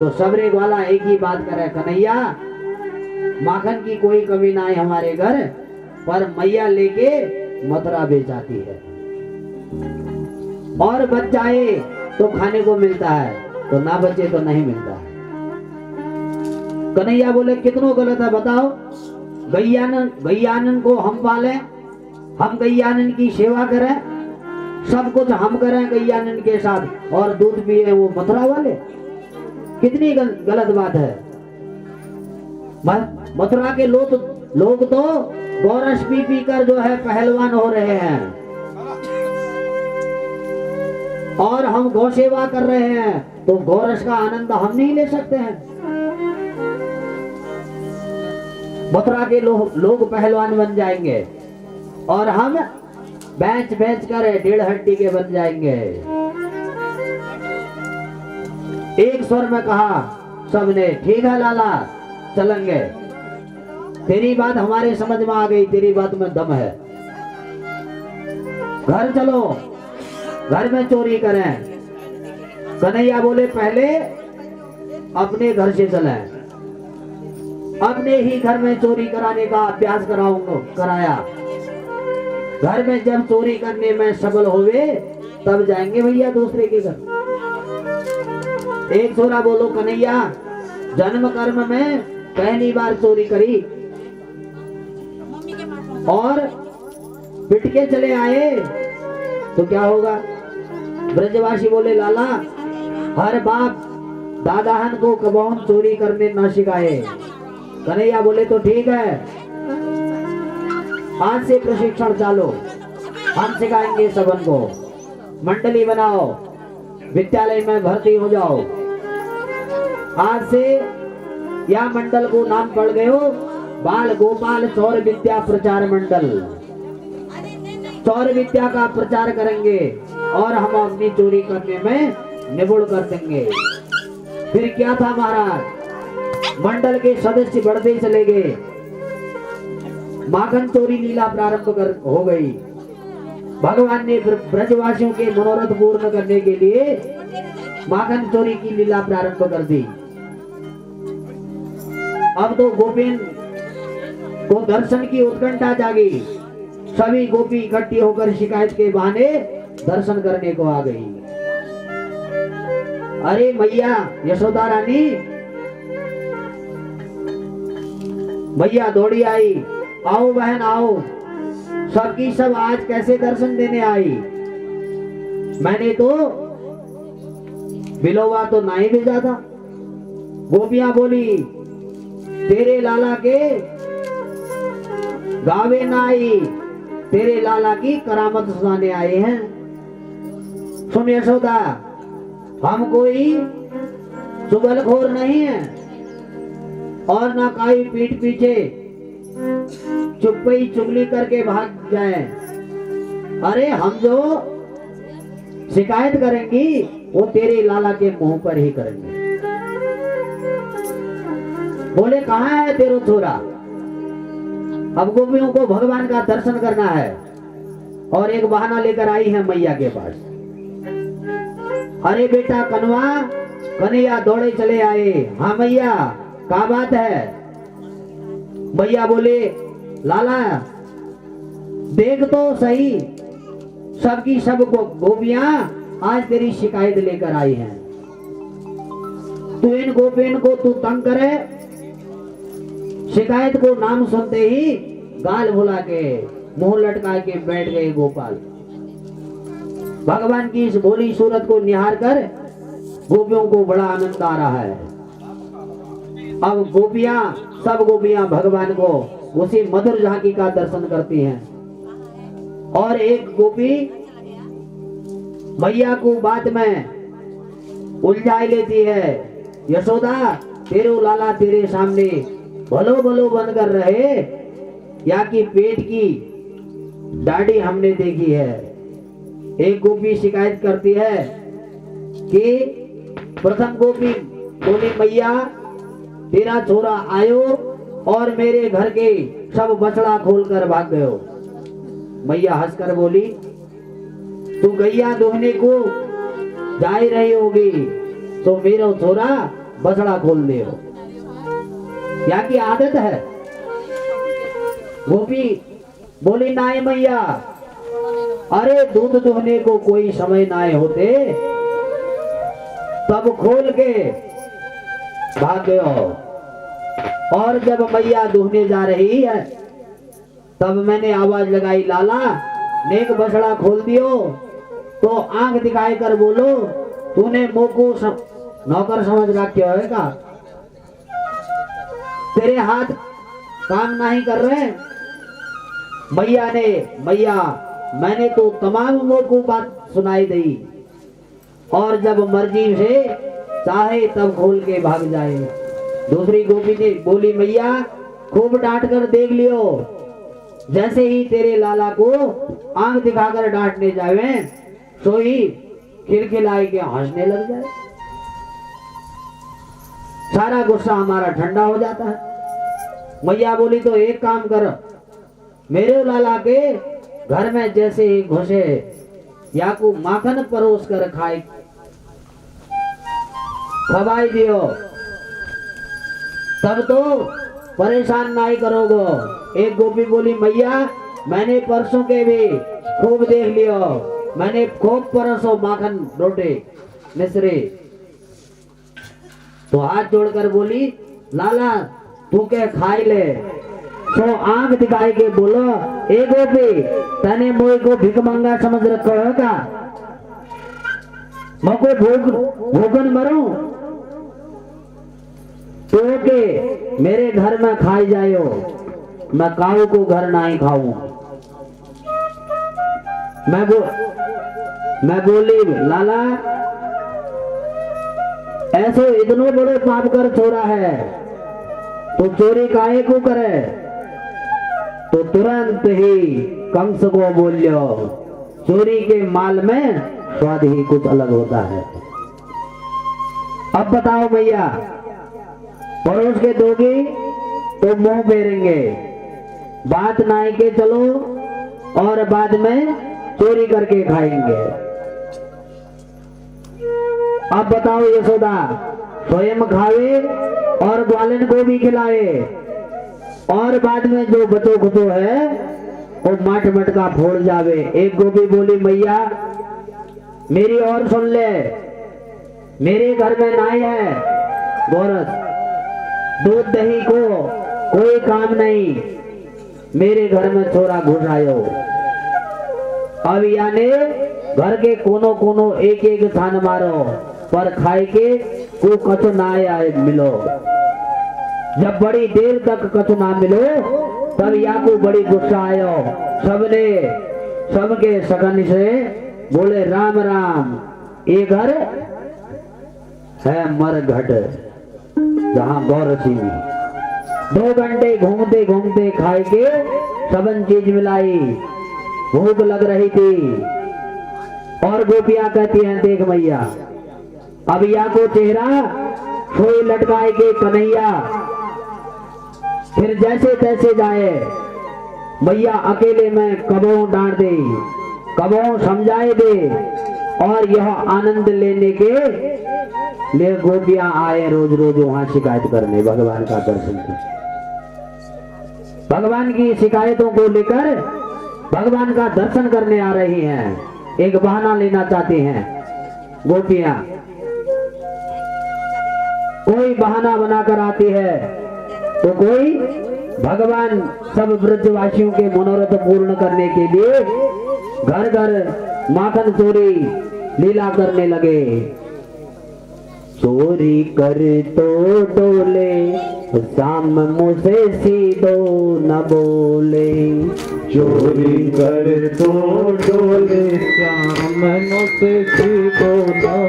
तो सबरे वाला एक ही बात करे, कन्हैया माखन की कोई कमी ना है हमारे घर, पर मैया लेके मथुरा बेचाती है और बच जाए तो खाने को मिलता है, तो ना बचे तो नहीं मिलता है। कन्हैया बोले कितनों गलत है बताओ, गैयानन को हम पालें, हम गैयानन की सेवा करें, सब कुछ हम करें गैयानन के साथ, और दूध पिए वो मथुरा वाले, कितनी गलत बात है। मथुरा के लोग तो गोरस पी कर जो है पहलवान हो रहे हैं, और हम गौ सेवा कर रहे हैं, तो गोरस का आनंद हम नहीं ले सकते हैं। मथुरा के लोग पहलवान बन जाएंगे और हम बेच कर 1.5 हड्डी के बन जाएंगे। एक स्वर में कहा सबने, ठीक है लाला चलेंगे, तेरी बात हमारे समझ में आ गई, तेरी बात में दम है, घर चलो, घर में चोरी करें। कन्हैया बोले पहले अपने घर से चलें, अपने ही घर में चोरी कराने का अभ्यास कराया, घर में जब चोरी करने में सफल होवे तब जाएंगे भैया दूसरे के घर। एक छोरा बोलो कन्हैया जन्म कर्म में पहली बार चोरी करी और पिट के चले आए तो क्या होगा। ब्रजवासी बोले लाला हर बाप दादाहन को कबौन चोरी करने न सिखाए। कन्हैया बोले तो ठीक है, आज से प्रशिक्षण चालो, हम सिखाएंगे सबन को, मंडली बनाओ, विद्यालय में भर्ती हो जाओ। आज से या मंडल को नाम पड़ गए हो बाल गोपाल चौर विद्या प्रचार मंडल। चौर विद्या का प्रचार करेंगे और हम अपनी चोरी करने में निपुण कर देंगे। फिर क्या था महाराज, मंडल के सदस्य बढ़ते चले गए, माखन चोरी लीला प्रारंभ हो गई। भगवान ने ब्रजवासियों के मनोरथ पूर्ण करने के लिए माखन चोरी की लीला प्रारंभ कर दी। अब तो गोपिन को दर्शन की उत्कंठा जागी, सभी गोपी इकट्ठी होकर शिकायत के बहाने दर्शन करने को आ गई। अरे मैया यशोदा रानी, मैया दौड़ी आई, आओ बहन आओ, सबकी सब आज कैसे दर्शन देने आई। मैंने तो बिलोवा तो नहीं भेजा था। गोपियां बोली तेरे लाला के गावे नाई, तेरे लाला की करामत सुनाने आए हैं। सुन यशोदा, हम कोई चुगलखोर नहीं है और ना कोई पीठ पीछे चुप्पी चुगली करके भाग जाए। अरे हम जो शिकायत करेंगी वो तेरे लाला के मुंह पर ही करेंगे। बोले कहाँ है तेरो छोरा। अब गोपियों को भगवान का दर्शन करना है और एक बहाना लेकर आई है मैया के पास। अरे बेटा कन्वा, कन्हैया दौड़े चले आए। हाँ मैया क्या बात है। मैया बोले लाला देख तो सही, सबकी सब गोपियां आज तेरी शिकायत लेकर आई हैं। तू इन गोपियों को तू तंग करे, शिकायत को नाम सुनते ही गाल भुला के मुंह लटका के बैठ गए गोपाल। भगवान की इस भोली सूरत को निहार कर गोपियों को बड़ा आनंद आ रहा है। अब सब गोपियां भगवान को उसी मधुर झांकी का दर्शन करती हैं और एक गोपी मैया को बात में उलझा लेती है। यशोदा तेरे लाला तेरे सामने भलो भलो बन कर रहे या कि पेट की दाढ़ी हमने देखी है। एक गोपी शिकायत करती है कि प्रथम गोपी बोली मैया तेरा छोरा आयो और मेरे घर के सब बछड़ा खोलकर भाग गयो। मैया हंसकर बोली तू गैया दोहने को जा रही होगी तो मेरा छोरा बछड़ा खोल दे हो। क्या की आदत है। गोपी बोली नाय मैया, अरे दूध दुहने को कोई समय नाय होते, तब खोल के भाग गयो। और जब मैया दुहने जा रही है तब मैंने आवाज लगाई, लाला नेक बछड़ा खोल दियो। तो आंख दिखाई कर बोलो, तूने मुंह को नौकर समझ रखा है का? तेरे हाथ काम नहीं कर रहे। मैया मैंने तो तमाम लोगों को बात सुनाई दी, और जब मर्जी से चाहे तब खोल के भाग जाए। दूसरी गोपी ने बोली, मैया खूब डांट कर देख लियो, जैसे ही तेरे लाला को आंख दिखाकर डांटने जावे तो ही खिलखिलाए के हंसने लग जाए। सारा गुस्सा हमारा ठंडा हो जाता है। मैया बोली, तो एक काम कर, मेरे लाला के घर में जैसे ही घुसे या को माखन परोस कर खाए खवाई दियो, तब तो परेशान नहीं करोगे। एक गोपी बोली, मैया मैंने परसों के भी खूब देख लियो, मैंने खूब परसों माखन रोटे मिश्री। तो हाथ जोड़कर बोली, लाला तू के खाई ले। तो आंख दिखाई के बोलो, ए गोपी तने मोई को भिख मंगा समझ रखो है का? मको भूखन मरूं तो के मेरे घर में खाई जायो, मैं काऊ को घर नहीं खाऊं। मैं बोली, लाला ऐसो इतनो बड़े पाप कर छोड़ा है तो चोरी काहे को करे? तो तुरंत ही कंस को बोलियो, चोरी के माल में स्वाद ही कुछ अलग होता है। अब बताओ मैया, पड़ोस के दोगी तो मुंह फेरेंगे, बात नाई के चलो और बाद में चोरी करके खाएंगे। अब बताओ यशोदा, स्वयं खावे और ग्वालन को भी खिलाए, और बाद में जो बचो खुचो है वो माट मटका फोड़ जावे। एक गोपी बोली, मैया मेरी और सुन ले, मेरे घर में नाई है गोरस, दूध दही को कोई काम नहीं, मेरे घर में छोरा घुस आयो। अब यानी घर के कोनो कोनो एक एक थान मारो, पर खाए के को कछु ना आए मिलो। जब बड़ी देर तक कछु ना मिलो तब या को बड़ी गुस्सा आयो। सबके सगन से बोले, राम राम, ये घर है मर घट जहाँ गौर सिंह। 2 घंटे घूमते घूमते खाए के सबन चीज मिलाई, भूख लग रही थी। और गोपियां कहती हैं, देख मैया अब या को चेहरा कोई लटकाए के कन्हैया, फिर जैसे तैसे जाए। मैया अकेले में कबो डांट दे, कबो समझाए दे, और यह आनंद लेने के लिए गोपियां आए रोज रोज वहां शिकायत करने, भगवान का दर्शन करने। भगवान की शिकायतों को लेकर भगवान का दर्शन करने आ रही हैं। एक बहाना लेना चाहती हैं गोपियां, कोई बहाना बनाकर आती है तो कोई भगवान सब ब्रजवासियों के मनोरथ पूर्ण करने के लिए घर घर माखन चोरी लीला करने लगे। चोरी कर तो डोले, शाम मुझसे सीधो न बोले। चोरी कर तो डोले, शाम मुझसे सीधो न